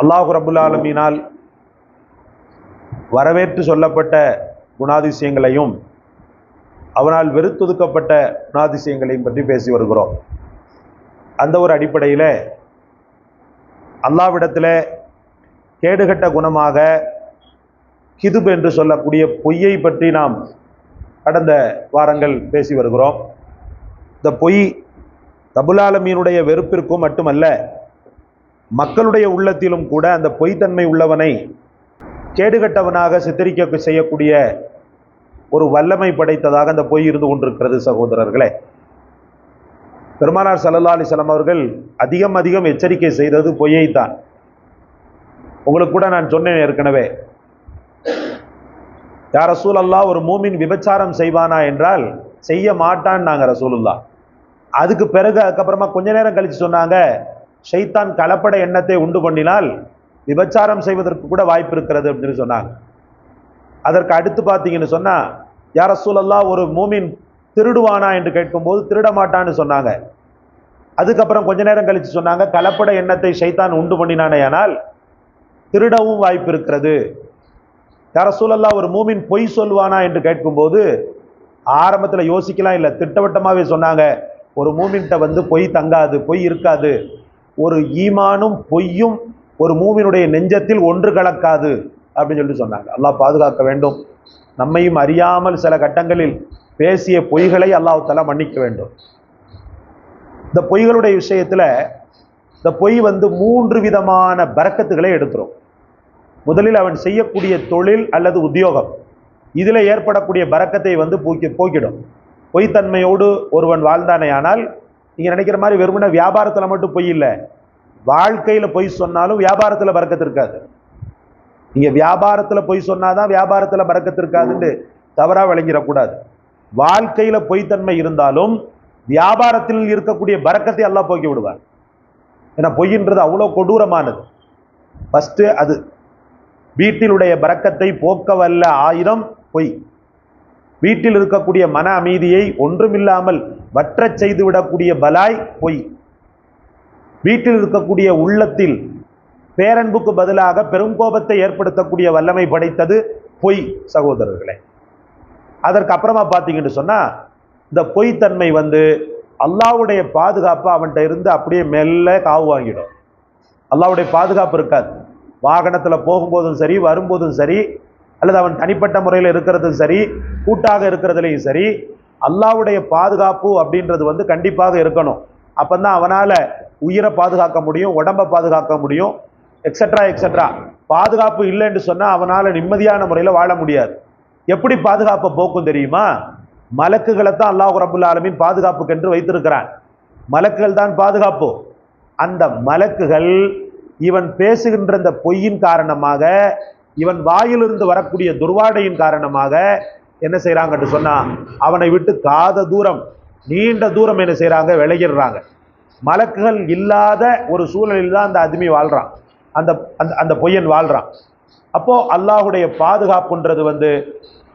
அல்லாஹு ரப்புல் ஆலமீனால் வரவேற்று சொல்லப்பட்ட குணாதிசயங்களையும் அவனால் வெறுத்தொதுக்கப்பட்ட குணாதிசயங்களையும் பற்றி பேசி வருகிறோம். அந்த ஒரு அடிப்படையில் அல்லாஹ்விடத்தில் கேடுகட்ட குணமாக கிதுப் என்று சொல்லக்கூடிய பொய்யை பற்றி நாம் கடந்த வாரங்கள் பேசி வருகிறோம். இந்த பொய் ரப்புல் ஆலமீனுடைய வெறுப்பிற்கும் மட்டுமல்ல, மக்களுடைய உள்ளத்திலும் கூட அந்த பொய்த்தன்மை உள்ளவனை கேடுகட்டவனாக சித்தரிக்க செய்யக்கூடிய ஒரு வல்லமை படைத்ததாக அந்த பொய் இருந்து கொண்டிருக்கிறது. சகோதரர்களே, பெருமானார் ஸல்லல்லாஹு அலைஹி வஸல்லம் அவர்கள் அதிகம் எச்சரிக்கை செய்தது பொய்யைத்தான். உங்களுக்கு கூட நான் சொன்னேன் ஏற்கனவே, யா ரசூலல்லாஹ், ஒரு மூமின் விபச்சாரம் செய்வானா என்றால் செய்ய மாட்டான் நாங்க ரசூலுல்லாஹ். அதுக்கப்புறமா கொஞ்ச நேரம் கழிச்சு சொன்னாங்க, ஷைத்தான் கலப்பட எண்ணத்தை உண்டு பண்ணினால் விபச்சாரம் செய்வதற்கு கூட வாய்ப்பு இருக்கிறது அப்படின்னு சொன்னாங்க. அதற்கு அடுத்து பார்த்தீங்கன்னு சொன்னா, யா ரசூலல்லாஹ், ஒரு மூமின் திருடுவானா என்று கேட்கும்போது திருட மாட்டான்னு சொன்னாங்க. அதுக்கப்புறம் கொஞ்ச நேரம் கழிச்சு சொன்னாங்க, கலப்பட எண்ணத்தை ஷைத்தான் உண்டு பண்ணினானேயானால் திருடவும் வாய்ப்பு இருக்கிறது. யா ரசூலல்லாஹ், ஒரு மூமின் பொய் சொல்வானா என்று கேட்கும்போது ஆரம்பத்தில் யோசிக்கலாம் இல்லை, திட்டவட்டமாகவே சொன்னாங்க, ஒரு மூமின்கிட்ட பொய் தங்காது, பொய் இருக்காது. ஒரு ஈமானும் பொய்யும் ஒரு மூமினுடைய நெஞ்சத்தில் ஒன்று கலக்காது அப்படின்னு சொல்லிட்டு சொன்னாங்க. அல்லாஹ் பாதுகாக்க வேண்டும். நம்மையும் அறியாமல் சில கட்டங்களில் பேசிய பொய்களை அல்லாஹ் தஆலா மன்னிக்க வேண்டும். இந்த பொய்களுடைய விஷயத்துல இந்த பொய் 3 விதமான பரக்கத்துகளை எடுத்துரும். முதலில் அவன் செய்யக்கூடிய தொழில் அல்லது உத்தியோகம், இதுல ஏற்படக்கூடிய பரக்கத்தை போக்கிடும். பொய்த்தன்மையோடு ஒருவன் வாழ்ந்தானேயானால், நீங்க நினைக்கிற மாதிரி வெறுமனே வியாபாரத்துல மட்டும் பொய் இல்லை, வாழ்க்கையில பொய் சொன்னாலும் வியாபாரத்துல பரக்கத்து இருக்காது. நீங்க வியாபாரத்துல பொய் சொன்னாதான் வியாபாரத்துல பரக்கத்து இருக்காதுன்னு தவறா விளங்கிடக்கூடாது. வாழ்க்கையில பொய்த்தன்மை இருந்தாலும் வியாபாரத்தில் இருக்கக்கூடிய பரக்கத்தை அல்லாஹ் போக்கி விடுவார். ஏன்னா பொய்ன்றது அவ்வளவு கொடூரமானது. ஃபர்ஸ்ட் அது வீட்டிலுடைய பரக்கத்தை போக்க வல்ல ஆயுதம் பொய். வீட்டில் இருக்கக்கூடிய மன அமைதியை ஒன்றுமில்லாமல் வற்றச் செய்து விடக்கூடிய பலாய் பொய். வீட்டில் இருக்கக்கூடிய உள்ளத்தில் பேரன்புக்கு பதிலாக பெரும் கோபத்தை ஏற்படுத்தக்கூடிய வல்லமை படைத்தது பொய். சகோதரர்களே, அதற்கு அப்புறமா பார்த்தீங்கன்னு சொன்னா, இந்த பொய்த்தன்மை அல்லாஹ்வுடைய பாதுகாப்பு அவன்கிட்ட இருந்து அப்படியே மெல்ல காவு வாங்கிடும். அல்லாஹ்வுடைய பாதுகாப்பு இருக்காது. வாகனத்துல போகும்போதும் சரி, வரும்போதும் சரி, அல்லது அவன் தனிப்பட்ட முறையில் இருக்கிறதும் சரி, கூட்டாக இருக்கிறதுலையும் சரி, அல்லாஹ்வுடைய பாதுகாப்பு அப்படின்றது கண்டிப்பாக இருக்கணும். அப்பந்தான் அவனால உயிரை பாதுகாக்க முடியும், உடம்பை பாதுகாக்க முடியும், எக்ஸெட்ரா எக்ஸெட்ரா. பாதுகாப்பு இல்லைன்னு சொன்னா அவனால நிம்மதியான முறையில் வாழ முடியாது. எப்படி பாதுகாப்பை போக்கும் தெரியுமா? மலக்குகளை தான் அல்லாஹ் ரப்புல் ஆலமீன் பாதுகாப்புக்கு என்று வைத்திருக்கிறான். மலக்குகள் தான் பாதுகாப்பு. அந்த மலக்குகள் இவன் பேசுகின்ற இந்த பொய்யின் காரணமாக, இவன் வாயிலிருந்து வரக்கூடிய துர்வாடையின் காரணமாக என்ன செய்யறாங்கன்னு சொன்னா, அவனை விட்டு நீண்ட தூரம் என்ன செய்யறாங்க, விலகிடுறாங்க. மலக்குகள் இல்லாத ஒரு சூழலில் தான் அந்த அடிமை வாழ்றான், அந்த அந்த பொய்யன் வாழ்றான். அப்போ அல்லாஹுடைய பாதுகாப்புன்றது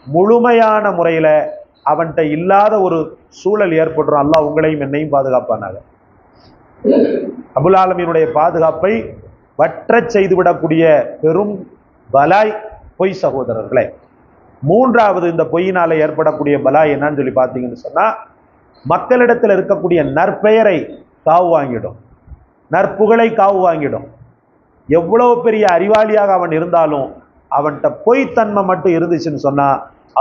முழுமையான முறையில அவன்கிட்ட இல்லாத ஒரு சூழல் ஏற்படுறோம். அல்லாஹ் உங்களையும் என்னையும் பாதுகாப்பானாக. ரப்புல் ஆலமீனுடைய பாதுகாப்பை வற்றச் செய்துவிடக்கூடிய பெரும் பலாய் பொய். சகோதரர்களே, மூன்றாவது இந்த பொய்யினால ஏற்படக்கூடிய பலாய் என்னன்னு சொல்லி பார்த்தீங்கன்னு சொன்னா, மக்களிடத்தில் இருக்கக்கூடிய நற்பெயரை காவு வாங்கிடும், நற்புகழை காவு வாங்கிடும். எவ்வளவு பெரிய அறிவாளியாக அவன் இருந்தாலும் அவன்கிட்ட பொய்த்தன்மை மட்டும் இருந்துச்சுன்னு சொன்னா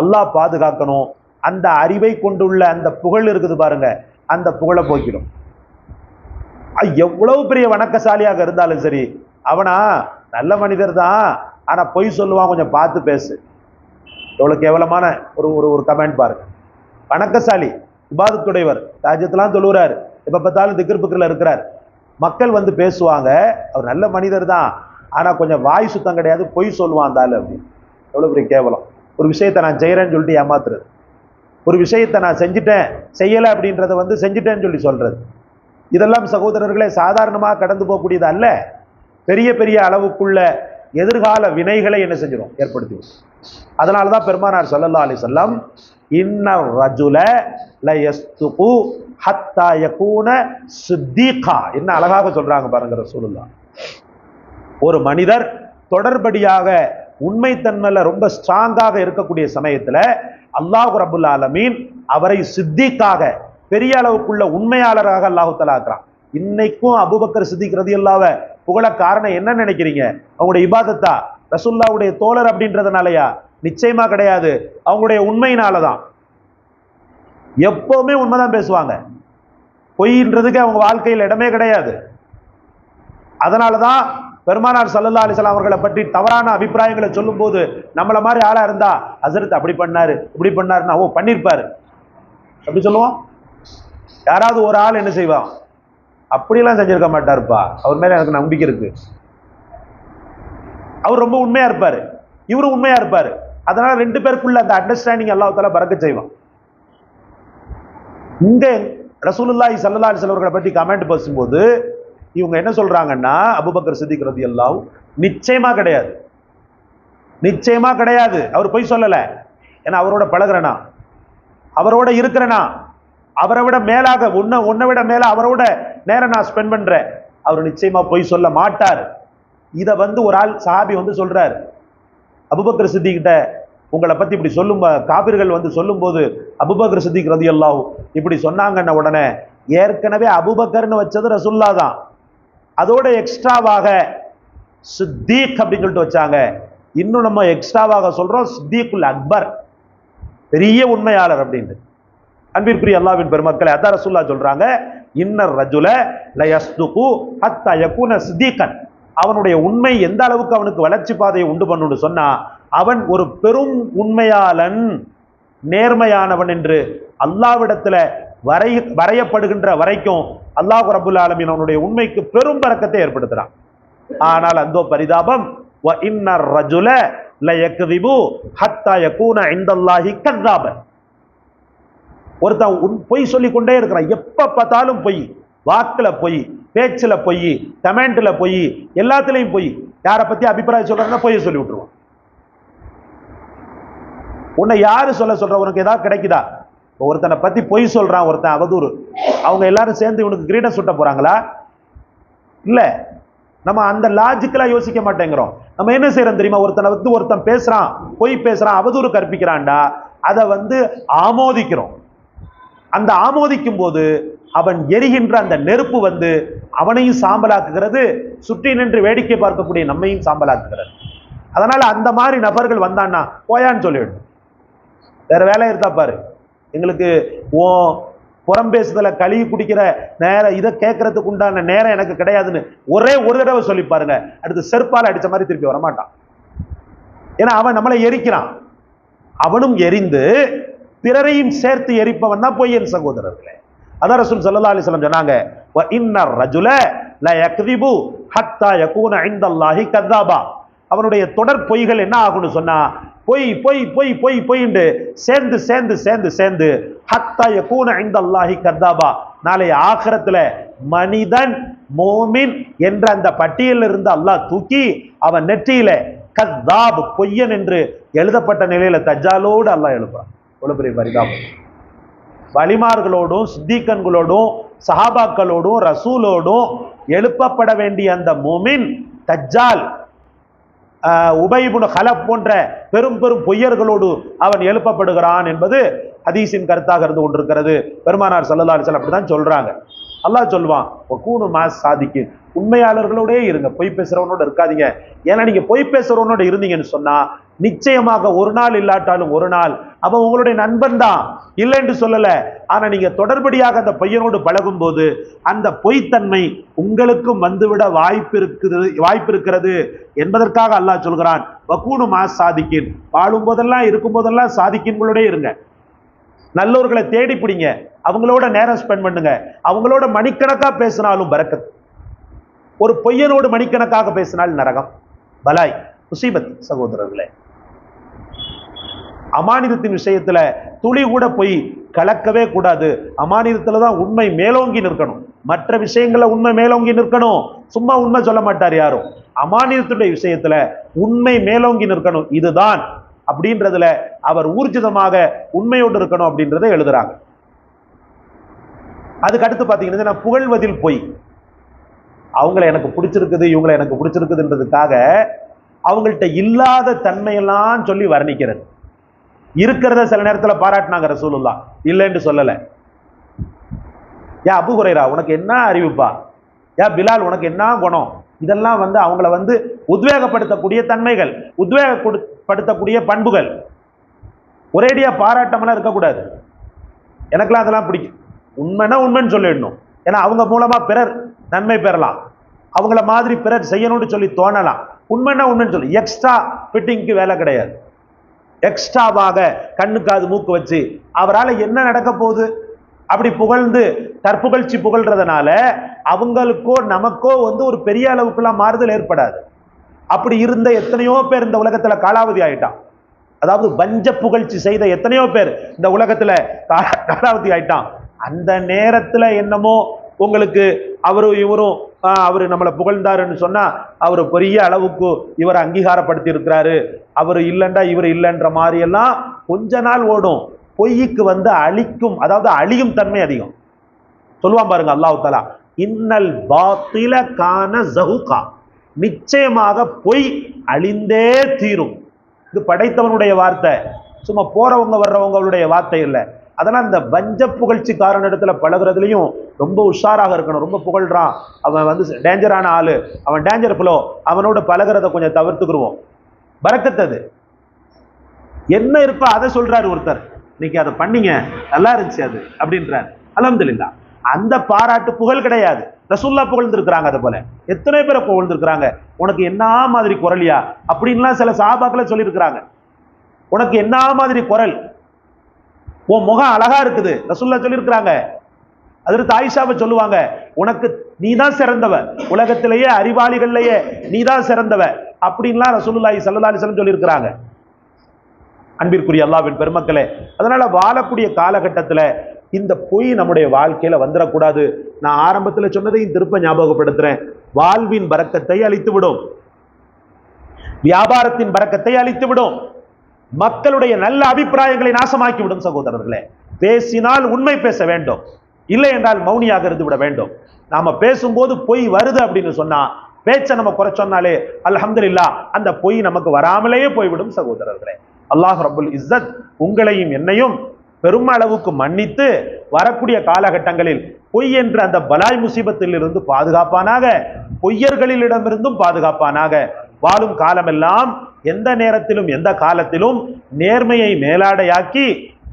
அல்லாஹ் பாதுகாக்கணும். அந்த அறிவை கொண்டுள்ள அந்த புகழ் இருக்குது பாருங்க, அந்த புகழை போக்கிடும். எவ்வளவு பெரிய வணக்கசாலியாக இருந்தாலும் சரி, அவனா நல்ல மனிதர் தான், ஆனா பொய் சொல்லுவான், கொஞ்சம் பார்த்து பேசு. எவ்வளவு கேவலமான ஒரு கமெண்ட் பாருங்க. வணக்கசாலி, இபாதத்துடையவர், தாஜ்யத்தெல்லாம் தொழுகிறார், எப்ப பார்த்தாலும் திக்ர் பிக்ரில் இருக்கிறார். மக்கள் பேசுவாங்க, அவர் நல்ல மனிதர் தான், ஆனா கொஞ்சம் வாய் சுத்தம் கிடையாது, பொய் சொல்லுவான் அந்த ஆளு அப்படின்னு. எவ்வளவு பெரிய கேவலம். ஒரு விஷயத்தை நான் செய்யறேன்னு சொல்லிட்டு ஏமாத்துறது, ஒரு விஷயத்தை நான் செஞ்சுட்டேன் செய்யலை அப்படின்றத செஞ்சுட்டேன்னு சொல்லி சொல்றது, இதெல்லாம் சகோதரர்களே சாதாரணமாக கடந்து போகக்கூடியது அல்ல. பெரிய பெரிய அளவுக்குள்ள எதிர்கால வினைகளை என்ன செஞ்சிடும், ஏற்படுத்தி. அதனாலதான் பெருமானார் ஸல்லல்லாஹு அலைஹி வஸல்லம் இன்ன ரஜுல லயஸ்துகு ஹத்தா யகூன சித்தீகா, என்ன அழகாக சொல்றாங்க பாருங்க ரசூலுல்லாஹ். ஒரு மனிதர் தொடர்படியாக உண்மைத்தன்மையில ரொம்ப ஸ்ட்ராங்காக இருக்கக்கூடிய சமயத்துல அல்லாஹ் ரப்புல் ஆலமீன் அவரை சித்திக்காக பெரிய அளவுக்குள்ள உண்மையாளராக அல்லாஹு தஆலா ஆக்குறான். இன்னைக்கும் அபூபக்கர் சித்திக் ரலியல்லாஹு புகழ காரணம் என்ன நினைக்கிறீங்க? அவங்களுடைய இபாதத்தா, ரசூலுல்லாஹ்வுடைய தோழர் அப்படின்றதுனாலயா? நிச்சயமா கிடையாது. அவங்களுடைய உண்மையினாலதான். எப்பவுமே உண்மைதான் பேசுவாங்க. பொய்ன்றதுக்கு அவங்க வாழ்க்கையில் இடமே கிடையாது. அதனாலதான் பெருமானார் ஸல்லல்லாஹு அலைஹி வஸல்லம் அவர்களை பற்றி தவறான அபிப்பிராயங்களை சொல்லும் போது நம்மள மாதிரி ஆளா இருந்தா ஹஸரத் அப்படி பண்ணாரு இப்படி பண்ணாருன்னா ஓ பண்ணிருப்பாரு அப்படி சொல்லுவோம். யாராவது ஒரு ஆள் என்ன செய்வான்? அப்படியெல்லாம் செஞ்சிருக்க மாட்டாருப்பா, அவர் மேல எனக்கு நம்பிக்கை இருக்கு, அவர் ரொம்ப உண்மையா இருப்பாரு, இவரும் உண்மையா இருப்பாரு. அதனால ரெண்டு பேருக்குள்ள அந்த அண்டர்ஸ்டாண்டிங் அல்லாஹ் தஆலா பரக்கத் செய்வான். இங்க ரசூலுல்லாஹி ஸல்லல்லாஹு அலைஹி வஸல்லம் அவர்களை பற்றி கமெண்ட் பேசும்போது இவங்க என்ன சொல்றாங்கன்னா, அபூபக்கர் சித்திக் ரலியல்லாஹு நிச்சயமா கிடையாது, நிச்சயமா கிடையாது, அவர் பொய் சொல்லல. ஏன்னா அவரோட பழகுறனா, அவரோட இருக்கிறனா, அவரை விட மேலாக உன்னை விட மேல அவரோட நேரம் நான் ஸ்பெண்ட் பண்றேன், அவர் நிச்சயமா பொய் சொல்ல மாட்டார். இத ஒரு ஆள் சஹாபி சொல்றாரு அபூபக்கர் சித்திக் கிட்ட, உங்களை பத்தி இப்படி சொல்லும் காபிர்கள் சொல்லும் போது அபூபக்கர் சித்திக் ரலியல்லாஹு இப்படி சொன்னாங்கன்ன உடனே, ஏற்கனவே அபூபக்கர்னு வச்சது ரசூலுல்லாஹ் தான், அதோட எக்ஸ்ட்ராவாக சித்திக் அப்படின்னு சொல்லிட்டு வச்சாங்க. இன்னும் நம்ம எக்ஸ்ட்ராவாக சொல்றோம் சித்திக்குல் அக்பர், பெரிய உண்மையாளர் அப்படின்னு. அன்பிற்குரிய அல்லாஹ்வின் பெருமக்களே, அதான் ரசூலுல்லாஹ் சொல்றாங்க, இன்னர் ரஜுல லயஸ்துகு ஹத்தா யகுன சித்திகன். அவனுடைய உண்மை எந்த அளவுக்கு அவனுக்கு வளர்ச்சி பாதையை உண்டு பண்ணுன்னு சொன்னா, அவன் ஒரு பெரும் உண்மையாளன், நேர்மையானவன் என்று அல்லாஹ்விடத்துல வரையப்படுகின்ற வரைக்கும் அல்லாஹ் ரப்புல் ஆலமீன் அவனுடைய உண்மைக்கு பெரும் பரக்கத்தை ஏற்படுத்துறான். ஆனால் அந்தோ பரிதாபம், வ இன்னர் ரஜுல லயக்திபு ஹத்தா யகூன இன்தல்லாஹி கذாபன். ஒருத்தன் பொய் சொல்லிக் கொண்டே இருக்கிறான், எப்ப பார்த்தாலும் பொய், வாக்குல பொய், பேச்சுல பொய், கமெண்ட்ல பொய், எல்லாத்திலையும் பொய். யாரை பத்தி அபிப்பிராயம் சொல்றாங்கன்னா பொய்யை சொல்லி விட்டுருவான். உன்னை யாரு சொல்ற, உனக்கு ஏதாவது கிடைக்குதா? ஒருத்தனை பத்தி பொய் சொல்றான், ஒருத்தன் அவதூறு, அவங்க எல்லாரும் சேர்ந்து இவனுக்கு கிரீடம் சுட்ட போறாங்களா? இல்ல. நம்ம அந்த லாஜிக்கலா யோசிக்க மாட்டேங்கிறோம். நம்ம என்ன செய்யறோம் தெரியுமா? ஒருத்தன் பேசுறான், பொய் பேசுறான், அவதூறு கற்பிக்கிறான்டா, அதை ஆமோதிக்கிறோம். அந்த ஆமோதிக்கும் போது அவன் எரிகின்ற அந்த நெருப்பு அவனையும் சாம்பலாக்குகிறது, சுற்றி நின்று வேடிக்கை பார்க்கக்கூடிய நம்மையும் சாம்பலாக்குகிறது. அதனால அந்த மாதிரி நபர்கள் வந்தான்னா போயான்னு சொல்லிவிடும். வேற வேலை இருந்தா பாரு, எங்களுக்கு புறம் பேசுதல கழுவி குடிக்கிற நேரம், இதை கேட்கறதுக்கு உண்டான நேரம் எனக்கு கிடையாதுன்னு ஒரே ஒரு தடவை சொல்லி பாருங்க, அடுத்து செருப்பால அடிச்ச மாதிரி திருப்பி வரமாட்டான். ஏன்னா அவன் நம்மளை எரிக்கிறான். அவனும் எரிந்து பிறரையும் சேர்த்து எரிப்பவன் தான் பொய்யன் சகோதரர்களே. அதான் ரசூல் ஸல்லல்லாஹு அலைஹி வஸல்லம் சொன்னாங்க, வ இன்னர் ரஜுல ல யக்திபு ஹத்தா யகூன இன்தல்லாஹி கذாபா. அவனுடைய தொடர் பொய்கள் என்ன ஆகும்னு சொன்னா, பொய் பொய் பொய் பொய் பொய்ண்டு சேர்ந்து சேர்ந்து சேர்ந்து சேர்ந்து ஹத்தா யகூன இன்தல்லாஹி கذாபா. நாளை ஆகிரத்துல மனிதன் மோமின் என்ற அந்த பட்டியலில் இருந்து அல்லாஹ் தூக்கி அவன் நெற்றியில கذாப், பொய்யன் என்று எழுதப்பட்ட நிலையில தஜ்ஜாலோடு அல்லாஹ் எழுப்புறான். எவ்வளவு பெரிய பரிதாபம்! வலிமார்களோடும் சித்திகன்களோடும் சஹாபாக்களோடும் ரசூலோடும் எழுப்பப்பட வேண்டிய அந்த மோமின் தஜ்ஜால், உபை இப்னு கலப் போன்ற பெரும் பெரும் பொய்யர்களோடு அவன் எழுப்பப்படுகிறான் என்பது ஹதீஸின் கருத்தாக இருந்து கொண்டிருக்கிறது. பெருமானார் ஸல்லல்லாஹு அலைஹி வஸல்லம் அப்படிதான் சொல்றாங்க. அல்லாஹ் சொல்வான், வகூனு மா சாதிக்கின், உண்மையாளர்களோடே இருங்க, பொய் பேசுறவனோட இருக்காதீங்க. ஏன்னா நீங்க பொய் பேசுறவனோட இருந்தீங்கன்னு சொன்னா நிச்சயமாக ஒரு நாள் இல்லாட்டாலும் ஒரு நாள் அவன் உங்களுடைய நண்பன் தான், இல்லைன்னு சொல்லல. ஆனா நீங்க தொடர்படியாக அந்த பையனோடு பழகும் போது அந்த பொய்த்தன்மை உங்களுக்கும் வந்துவிட வாய்ப்பு இருக்கிறது என்பதற்காக அல்லாஹ் சொல்கிறான், வகூனு மா சாதிக்கின், வாழும் போதெல்லாம் இருக்கும் போதெல்லாம் சாதிக்கின்களோட இருங்க, நல்லோர்களை தேடி பிடிங்க, அவங்களோட நேரம் ஸ்பெண்ட் பண்ணுங்க, அவங்களோட மணிக்கணக்கா பேசினாலும் பரக்கத். ஒரு பொய்யனோடு மணிக்கணக்காக பேசினால் நரகம், பலாய், முசீபத். சகோதரர்களே, அமானிதத்தின் விஷயத்துல துளி கூட பொய் கலக்கவே கூடாது. அமானிதத்துல தான் உண்மை மேலோங்கி நிற்கணும், மற்ற விஷயங்கள்ல உண்மை மேலோங்கி நிற்கணும். சும்மா உண்மை சொல்ல மாட்டார் யாரும். அமானிதத்துடைய விஷயத்துல உண்மை மேலோங்கி நிற்கணும். இதுதான் அப்படின்றதுல அவர் ஊர்ஜிதமாக உண்மையோடு இருக்கணும் அப்படின்றத எழுதுறாங்க. அதுக்கு அடுத்து பாத்தீங்கன்னா, புகழ்வதில் பொய். அவங்கள எனக்கு பிடிச்சிருக்குது, இவங்களை எனக்கு பிடிச்சிருக்குதுன்றதுக்காக அவங்கள்ட்ட இல்லாத தன்மையெல்லாம் சொல்லி வர்ணிக்கிறது. இருக்கிறத சில நேரத்தில் பாராட்டினாங்க ரசூலுல்லாஹ், இல்லைன்னு சொல்லல. யா அபூ ஹுரைரா உனக்கு என்ன அறிவுப்பா, யா பிலால் உனக்கு என்ன குணம், இதெல்லாம் அவங்கள உத்வேகப்படுத்தக்கூடிய தன்மைகள், உத்வேகப்படுத்தக்கூடிய பண்புகள். ஒரேடியா பாராட்டமெல்லாம் இருக்கக்கூடாது. எனக்கெல்லாம் அதெல்லாம் பிடிக்கும். உண்மைன்னா உண்மைன்னு சொல்லிடணும். ஏன்னா அவங்க மூலமா பிறர் நன்மை பெறலாம், அவங்கள மாதிரி பிறர் செய்யணும்னு சொல்லி தோணலாம். உண்மைன்னா உண்மைன்னு சொல்லி எக்ஸ்ட்ரா ஃபிட்டிங்க்கு வேலை கிடையாது. எக்ஸ்ட்ராவாக கண்ணுக்காது மூக்கு வச்சு அவரால் என்ன நடக்க போகுது அப்படி புகழ்ந்து தற்புகழ்ச்சி புகழ்றதுனால அவங்களுக்கோ நமக்கோ ஒரு பெரிய அளவுக்குலாம் மாறுதல் ஏற்படாது. அப்படி இருந்த எத்தனையோ பேர் இந்த உலகத்துல காலாவதி ஆயிட்டான். அதாவது வஞ்ச புகழ்ச்சி செய்த எத்தனையோ பேர் இந்த உலகத்துல காலாவதி ஆயிட்டான். அந்த நேரத்துல என்னமோ உங்களுக்கு அவரும் இவரும் அவரு நம்மளை புகழ்ந்தாருன்னு சொன்னா அவரு பெரிய அளவுக்கு இவரை அங்கீகாரப்படுத்தி இருக்கிறாரு, அவரு இல்லைண்டா இவர் இல்லைன்ற மாதிரி எல்லாம் கொஞ்ச நாள் ஓடும். பொய்க்கு அழிக்கும், அதாவது அழியும் தன்மை அதிகம். சொல்லுவான் பாருங்க அல்லாஹ் தஆலா, இன்னல் பாத்தில கான ஸஹூகா, நிச்சயமாக பொய் அழிந்தே தீரும். இது படைத்தவனுடைய வார்த்தை, சும்மா போறவங்க வர்றவங்களுடைய வார்த்தை இல்லை. அதனால் இந்த வஞ்ச புகழ்ச்சிக்காரன் இடத்துல பழகுறதுலையும் ரொம்ப உஷாராக இருக்கணும். ரொம்ப புகழ்றான், அவன் டேஞ்சரான ஆளு, அவன் டேஞ்சர் ஃபிலோ, அவனோட பழகிறத கொஞ்சம் தவிர்த்துக்குருவோம். பரக்கத்தது என்ன இருப்பா அதை சொல்றாரு ஒருத்தர், இன்னைக்கு அதை பண்ணீங்க நல்லா இருந்துச்சு அது அப்படின்றார். அல்ஹம்துலில்லாஹ். அந்த பாராட்டு புகழ் கிடையாது. ரசூலுல்லாஹ் புகழ்ந்திருக்கிறாங்க. அதை போல எத்தனை பேரை புகழ்ந்திருக்கிறாங்க. உனக்கு என்ன மாதிரி குரலியா அப்படின்லாம் சில சஹாபாக்களை சொல்லியிருக்கிறாங்க. உனக்கு என்ன மாதிரி குரல், உன் முகம் அழகா இருக்குது ரசூலுல்லாஹ் சொல்லியிருக்கிறாங்க. அதற்கு ஆயிஷாவை சொல்லுவாங்க, உனக்கு நீதான் சிறந்தவ, உலகத்திலேயே அறிவாளிகள்லயே நீதான் சிறந்தவ அப்படின்லாம் ரசூலுல்லாஹி ஸல்லல்லாஹு அலைஹி வஸல்லம் சொல்லியிருக்கிறாங்க. அன்பிற்குரிய அல்லாஹ்வின் பெருமக்களே, அதனால வாழக்கூடிய காலகட்டத்துல இந்த பொய் நம்முடைய வாழ்க்கையில வந்துடக்கூடாது. நான் ஆரம்பத்துல சொன்னதையும் திருப்ப ஞாபகப்படுத்துறேன். வாழ்வின் பரக்கத்தை அழித்து விடும், வியாபாரத்தின் பரக்கத்தை அழித்து விடும், மக்களுடைய நல்ல அபிப்பிராயங்களை நாசமாக்கி விடும். சகோதரர்களே, பேசினால் உண்மை பேச வேண்டும், இல்லை என்றால் மௌனியாக இருந்து விட வேண்டும். நாம பேசும்போது பொய் வருது அப்படின்னு சொன்னா பேச்சை நம்ம குறைச்சோம்னாலே அல்ஹம்துலில்லாஹ் அந்த பொய் நமக்கு வராமலேயே போய்விடும். சகோதரர்களே, அல்லாஹ் ரப்புல் இஸ்ஸத் உங்களையும் என்னையும் பெருமளவுக்கு மன்னித்து வரக்கூடிய காலகட்டங்களில் பொய் என்ற அந்த பலாய் முசீபத்தில் இருந்து பாதுகாப்பானாக, பொய்யர்களிடமிருந்தும் பாதுகாப்பானாக. வாழும் காலமெல்லாம் எந்த நேரத்திலும் எந்த காலத்திலும் நேர்மையை மேலாடையாக்கி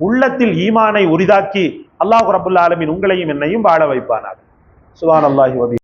உள்ளத்தில் ஈமானை உரிதாக்கி அல்லாஹ் ரப்புல் ஆலமீன் உங்களையும் என்னையும் வாழ வைப்பானாக. சுப்ஹானல்லாஹி வ